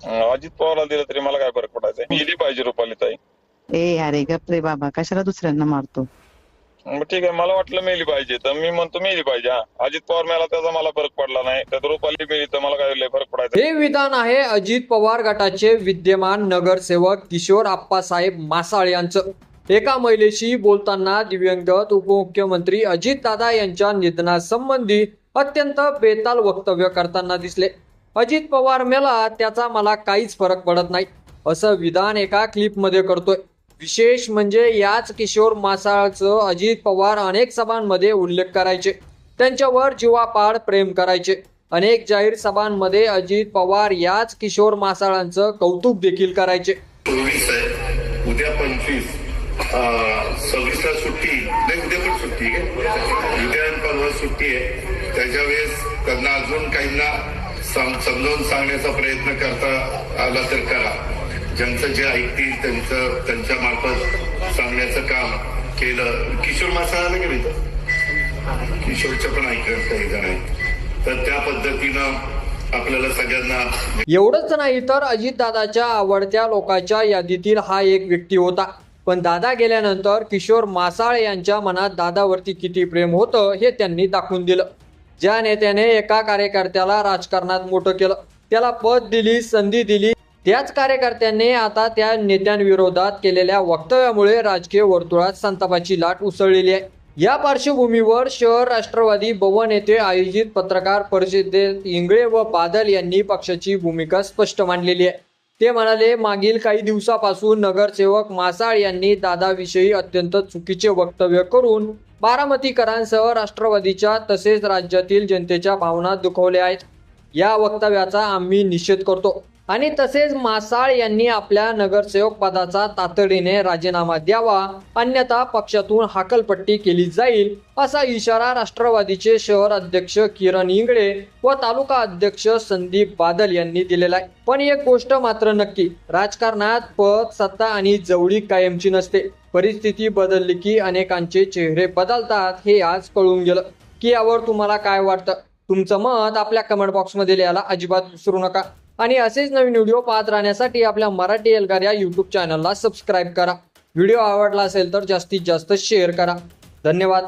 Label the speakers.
Speaker 1: अजित पवारला दिलं तरी मला काय फरक पडायचा, मिली पाहिजे रुपालीताई.
Speaker 2: अरे गप रे बाबा, कशाला दुसऱ्यांना मारतो?
Speaker 1: मग ठीक आहे, मला वाटलं मेली पाहिजे तर मी म्हणतो मेली पाहिजे. हा, अजित पवार मेला त्याचा मला फरक पडला नाही, तर रुपाली मेली तर मला काय लय फरक पडायचा.
Speaker 3: हे विधान आहे अजित पवार गटाचे विद्यमान नगरसेवक किशोर आप्पासाहेब मासाळ यांचं. एका महिलेशी बोलताना दिवंगत उपमुख्यमंत्री अजितदादा यांच्या निधनासंबंधी अत्यंत बेताल वक्तव्य करताना दिसले. अजित पवार मेला त्याचा मला काहीच फरक पडत नाही असं विधान एका क्लिपमध्ये करतोय. विशेष म्हणजे याच किशोर मासाळचं अजित पवार अनेक सभांमध्ये उल्लेख करायचे, त्यांच्यावर जीवापाड प्रेम करायचे. अनेक जाहीर सभांमध्ये अजित पवार याच किशोर मासाळांचं कौतुक देखील करायचे.
Speaker 4: 24 आहे, उद्या 25, 26ला सुट्टी नाही, उद्या पण सुट्टी आहे, उद्या आणि परवा सुट्टी आहे. त्याच्या वेळेस त्यांना अजून काहींना समजावून सांगण्याचा प्रयत्न करता आला तर करा. ज्यांचं जे ऐकतील त्यांच्या मार्फत सांगण्याचं काम केलं. किशोर मासाळाला गेले तर किशोरच्या पण ऐकत काही जण आहेत, तर त्या पद्धतीनं आपल्याला सगळ्यांना.
Speaker 3: एवढंच नाही तर अजितदादाच्या आवडत्या लोकांच्या यादीतील हा एक व्यक्ती होता. पण दादा गेल्यानंतर किशोर मासाळ यांच्या मनात दादावरती किती प्रेम होतं हे त्यांनी दाखवून दिलं. ज्या नेत्याने एका कार्यकर्त्याला राजकारणात मोठं केलं, त्याला पद दिली, संधी दिली, त्याच कार्यकर्त्यांनी आता त्या नेत्यांविरोधात केलेल्या वक्तव्यामुळे राजकीय वर्तुळात संतापाची लाट उसळलेली आहे. या पार्श्वभूमीवर शहर राष्ट्रवादी भवन येथे आयोजित पत्रकार परिषदेत इंगळे व बादल यांनी पक्षाची भूमिका स्पष्ट मांडलेली आहे. ते म्हणाले, मागील काही दिवसापासून नगरसेवक मासाळ यांनी दादाविषयी अत्यंत चुकीचे वक्तव्य करून बारामतीकरांसह राष्ट्रवादीच्या तसेच राज्यातील जनतेच्या भावना दुखवल्या आहेत. या वक्तव्याचा आम्ही निषेध करतो आणि तसेच मासाळ यांनी आपल्या नगरसेवक पदाचा तातडीने राजीनामा द्यावा, अन्यथा पक्षातून हाकलपट्टी केली जाईल असा इशारा राष्ट्रवादीचे शहर अध्यक्ष किरण इंगळे व तालुका अध्यक्ष संदीप बादल यांनी दिलेला आहे. पण एक गोष्ट मात्र नक्की, राजकारणात पद, सत्ता आणि जवळीक कायमची नसते. परिस्थिती बदलली की अनेकांचे चेहरे बदलतात हे आज कळून गेलं. की यावर तुम्हाला काय वाटतं? तुमचं मत आपल्या कमेंट बॉक्समध्ये लिहायला अजिबात विसरू नका आणि असेच नवीन व्हिडिओ पाहत राहण्यासाठी आपल्या मराठी एल्गार या यूट्यूब चॅनलला सबस्क्राईब करा. व्हिडिओ आवडला असेल तर जास्तीत जास्त शेअर करा. धन्यवाद.